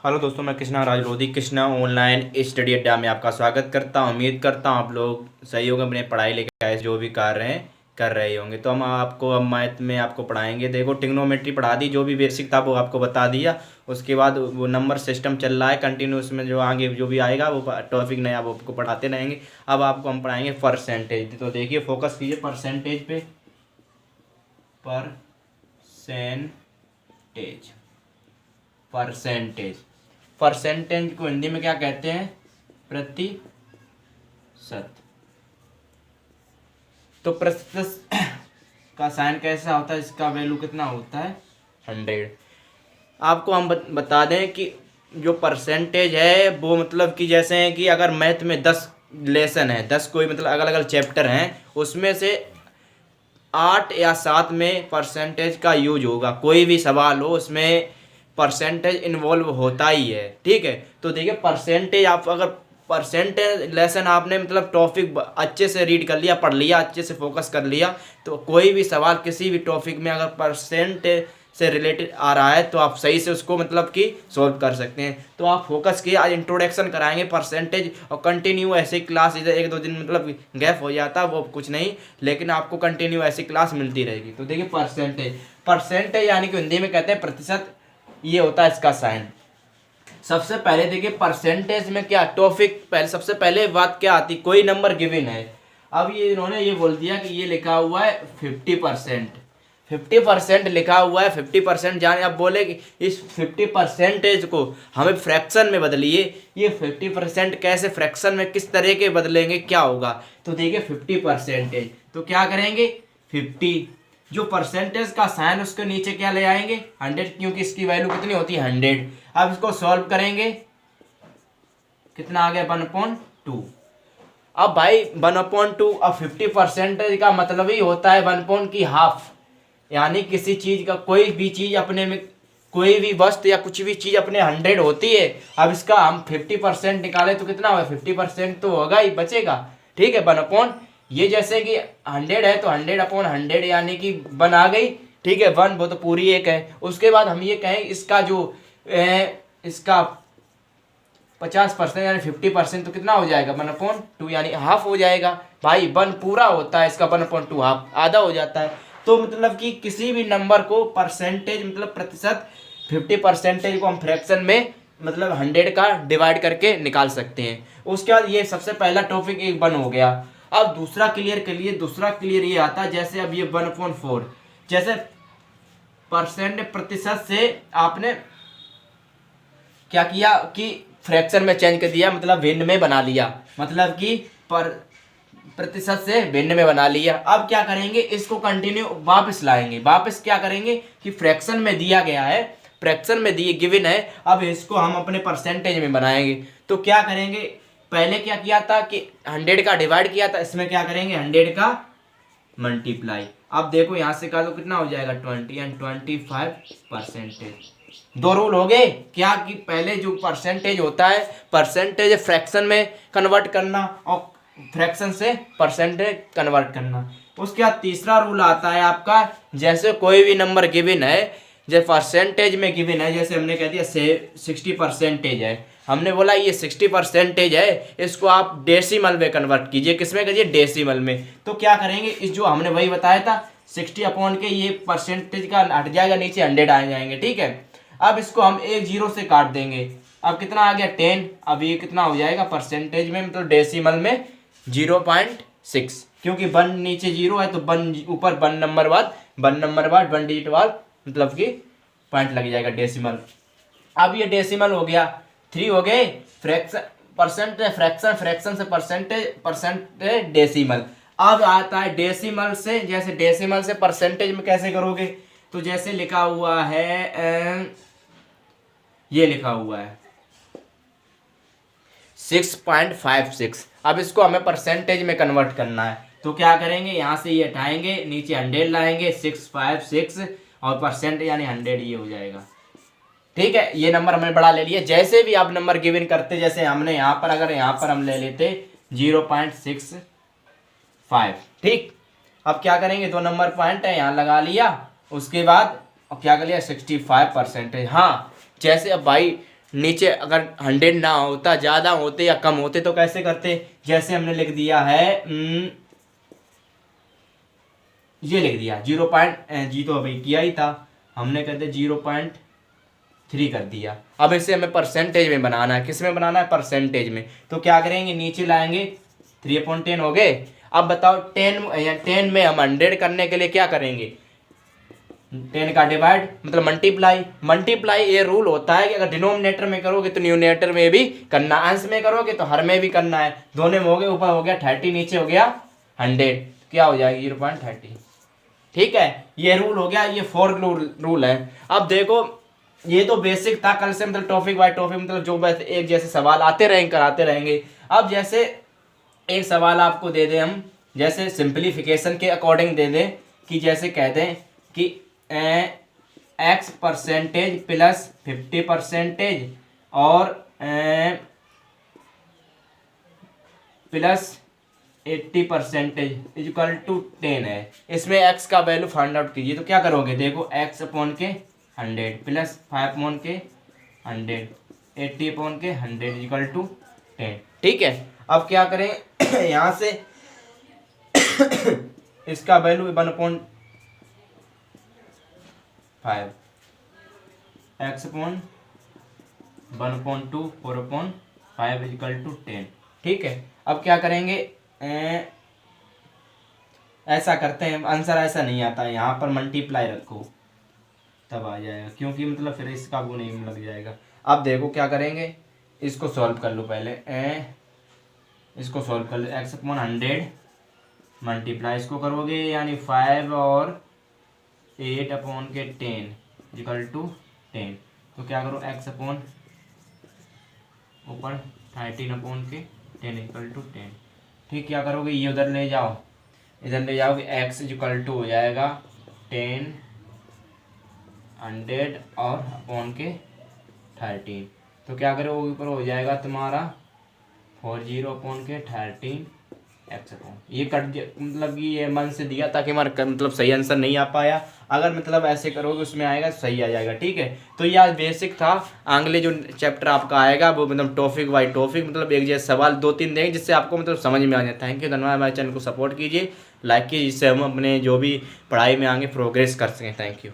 Hello दोस्तों, मैं Krishna Raj Lodhi Krishna online study अड्डा में आपका स्वागत करता हूं। उम्मीद करता हूं आप लोग सही होंगे, अपने पढ़ाई लिखाई जो भी कर रहे हैं कर रहे होंगे। तो हम आपको अब मैथ में आपको पढ़ाएंगे। देखो, ट्रिग्नोमेट्री पढ़ा दी, जो भी बेसिक था वो आपको बता दिया। उसके बाद वो नंबर सिस्टम चल रहा है कंटिन्यूस में, जो आगे जो भी आएगा वो टॉपिक नया वो आपको पढ़ाते रहेंगे। अब आपको हम पढ़ाएंगे परसेंटेज। तो देखिए, फोकस कीजिए परसेंटेज पे। परसेंटेज परसेंटेज परसेंटेज को हिंदी में क्या कहते हैं? प्रतिशत। तो प्रतिशत का साइन कैसा होता है, इसका वैल्यू कितना होता है? 100। आपको हम बता दें कि जो परसेंटेज है वो मतलब कि जैसे हैं कि अगर मैथ में 10 लेसन है, 10 कोई मतलब अलग अलग चैप्टर हैं, उसमें से 8 या 7 में परसेंटेज का यूज होगा। कोई भी सवाल हो उसमें परसेंटेज इन्वॉल्व होता ही है। ठीक है, तो देखिए परसेंटेज, आप अगर परसेंटेज लेसन आपने मतलब टॉपिक अच्छे से रीड कर लिया, पढ़ लिया, अच्छे से फोकस कर लिया, तो कोई भी सवाल किसी भी टॉपिक में अगर परसेंटेज से रिलेटेड आ रहा है तो आप सही से उसको मतलब कि सॉल्व कर सकते हैं। तो आप फोकस किए, आज इंट्रोडक्शन कराएंगे परसेंटेज, और कंटिन्यू ऐसे क्लास, इधर एक दो दिन मतलब गैप हो जाता वो कुछ नहीं, लेकिन आपको कंटिन्यू ऐसी क्लास मिलती रहेगी। तो देखिए परसेंटेज, परसेंटेज यानी कि हिंदी में कहते हैं प्रतिशत, ये होता है इसका साइन। सबसे पहले देखिए परसेंटेज में क्या टॉपिक, पहले सबसे पहले बात क्या आती, कोई नंबर गिवन है। अब ये इन्होंने ये बोल दिया कि ये लिखा हुआ है 50%, 50% लिखा हुआ है 50%, जाने अब बोले कि इस 50% को हमें फ्रैक्शन में बदलिए। ये 50% कैसे फ्रैक्शन में किस तरह के बदलेंगे, क्या होगा? तो देखिए 50%, तो क्या करेंगे 50, जो परसेंटेज का साइन उसके नीचे क्या ले आएंगे 100, क्योंकि इसकी वैल्यू कितनी होती है 100। अब इसको सॉल्व करेंगे, कितना आ गया 1/2। अब भाई 1/2, अब 50% का मतलब ही होता है 1 की हाफ, यानी किसी चीज का, कोई भी चीज अपने में, कोई भी वस्तु या कुछ भी चीज अपने 100 होती है। अब इसका हम 50% निकाले तो कितना होगा, 50% तो होगा ही, बचेगा। ठीक है, 1 ये जैसे कि 100 है तो 100/100 यानी कि 1 आ गई। ठीक है, 1 वो तो पूरी एक है। उसके बाद हम ये कहें इसका जो इसका 50% यानी 50%, तो कितना हो जाएगा 1/2 यानी हाफ हो जाएगा। भाई 1 पूरा होता है, इसका 1/2 हाफ आधा हो जाता है। तो मतलब कि किसी भी नंबर को परसेंटेज मतलब प्रतिशत, 50% को हम फ्रैक्शन में मतलब 100 का डिवाइड करके निकाल सकते हैं। उसके बाद ये सबसे पहला टॉपिक एक 1 हो गया। अब दूसरा क्लियर के लिए, दूसरा क्लियर ये आता है, जैसे अब ये 1/4, जैसे परसेंट प्रतिशत से आपने क्या किया कि फ्रैक्शन में चेंज कर दिया, मतलब भिन्न में बना लिया, मतलब कि पर प्रतिशत से भिन्न में बना लिया। अब क्या करेंगे, इसको कंटिन्यू वापस लाएंगे, वापस क्या करेंगे कि फ्रैक्शन में दिया गया है, फ्रैक्शन में दिए गिवन है, अब इसको हम अपने परसेंटेज में बनाएंगे। तो क्या करेंगे, पहले क्या किया था कि 100 का डिवाइड किया था, इसमें क्या करेंगे 100 का मल्टीप्लाई। अब देखो यहाँ से का तो कितना हो जाएगा 20 एंड 25%। दो रूल हो गए क्या, कि पहले जो परसेंटेज होता है, परसेंटेज फ्रैक्शन में कन्वर्ट करना, और फ्रैक्शन से परसेंटेज कन्वर्ट करना। उसके बाद तीसरा रूल आता है आपका, जैसे कोई भी नंबर गिवन है, जैसे परसेंटेज में गिवन है, जैसे हमने कह दिया 60% है, हमने बोला ये 60% है, इसको आप डेसिमल में कन्वर्ट कीजिए, किसमें कीजिए डेसिमल में। तो क्या करेंगे, इस जो हमने वही बताया था 60 अपॉन के, ये परसेंटेज का हट जाएगा, नीचे 100 आ जाएंगे। ठीक है, अब इसको हम एक जीरो से काट देंगे, अब कितना आ गया 10। अब ये कितना हो जाएगा परसेंटेज में मतलब डेसिमल में 0.6, क्योंकि 1 नीचे 0 है तो 1 ऊपर 1 नंबर बाद 1 डिजिट बाद मतलब कि पॉइंट लग जाएगा डेसिमल। अब ये डेसिमल हो गया, 3 हो गए फ्रैक्शन, परसेंटेज फ्रैक्शन, फ्रैक्शन से परसेंटेज, परसेंटेज डेसिमल। अब आता है डेसिमल से, जैसे डेसिमल से परसेंटेज में कैसे करोगे, तो जैसे लिखा हुआ है, ये लिखा हुआ है 6.56। अब इसको हमें परसेंटेज में कन्वर्ट करना है, तो क्या करेंगे, यहाँ से ये हटाएंगे, नीचे 100 लाएंगे, 656 और परसेंट यानी 100, ये हो जाएगा। ठीक है, ये नंबर हमने बड़ा ले लिया। जैसे भी आप नंबर गिवन करते, जैसे हमने यहाँ पर, अगर यहाँ पर हम ले लेते 0.65, ठीक। अब क्या करेंगे, 2 नंबर पॉइंट है यहाँ लगा लिया, उसके बाद और क्या कर लिया 65%। हाँ, जैसे अब भाई नीचे अगर 100 ना होता, ज़्यादा होते या कम होते तो कैसे करते, जैसे हमने लिख दिया है ये लिख दिया 0. तो अभी किया ही था हमने, कहते 0.3 कर दिया। अब इसे हमें परसेंटेज में बनाना है, किस में बनाना है, परसेंटेज में। तो क्या करेंगे, नीचे लाएंगे 3/10 हो गए। अब बताओ 10 में हम 100 करने के लिए क्या करेंगे, 10 का डिवाइड मतलब मल्टीप्लाई ये रूल होता है कि अगर डिनोमिनेटर में करोगे तो न्यूमरेटर में भी करना, अंश में करोगे तो हर में भी करना है। दोनों में हो गए, ऊपर हो गया 30, नीचे हो गया 100, क्या हो जाएगा 0.30। ठीक है, ये रूल हो गया, ये फोर्थ रूल है। अब देखो ये तो बेसिक था, कल से मतलब टॉपिक बाय टॉपिक मतलब जो बस एक जैसे सवाल आते रहेंगे कराते रहेंगे। अब जैसे एक सवाल आपको दे दें हम, जैसे सिंप्लीफिकेशन के अकॉर्डिंग दे दें कि जैसे कह दें कि x परसेंटेज प्लस 50% और प्लस 80% इक्वल टू 10 है। इसमें x का वैल्यू फाइंड आउट कीजिए। तो क्या करोगे, देखो x अपॉन के 100 प्लस 5 अपॉन के 100 80 अपॉन के 100 इक्वल टू 10। ठीक है, अब क्या करें यहाँ से इसका value 1/5 x upon 1/2 4/5 equal to 10। ठीक है, अब क्या करेंगे ऐसा करते हैं, आंसर ऐसा नहीं आता, यहाँ पर मल्टीप्लाई रखो तब आ जाएगा, क्योंकि मतलब फिर इसका वो नहीं लग जाएगा। अब देखो क्या करेंगे, इसको सॉल्व कर लो पहले, इसको सॉल्व कर लो, x अपॉन 100 मल्टीप्लाई इसको करोगे यानी 5 और 8 अपॉन के 10 इक्वल टू 10। तो क्या करो x अपॉन ऊपर 13 अपॉन के 10 इक्वल टू 10। ठीक, क्या करोगे, ये उधर ले जाओ, इधर ले जाओगे x इक्वल टू हो जाएगा 10 100 और अपॉन के 13। तो क्या करोगे, ऊपर हो जाएगा तुम्हारा 40 अपॉन के 13 x अपॉन, ये कट मतलब कि ये मन से दिया ताकि हमारा मतलब सही आंसर नहीं आ पाया। अगर मतलब ऐसे करोगे उसमें आएगा सही आ जाएगा। ठीक है, तो यह बेसिक था। अगले जो चैप्टर आपका आएगा वो मतलब टॉपिक बाय टॉपिक मतलब एक जैसे सवाल 2-3 देंगे जिससे आपको मतलब समझ में आ जाए। थैंक यू, धन्यवाद। हमारे चैनल को सपोर्ट कीजिए, लाइक कीजिए, जिससे हम अपने जो भी पढ़ाई में आगे प्रोग्रेस कर सकें। Thank you.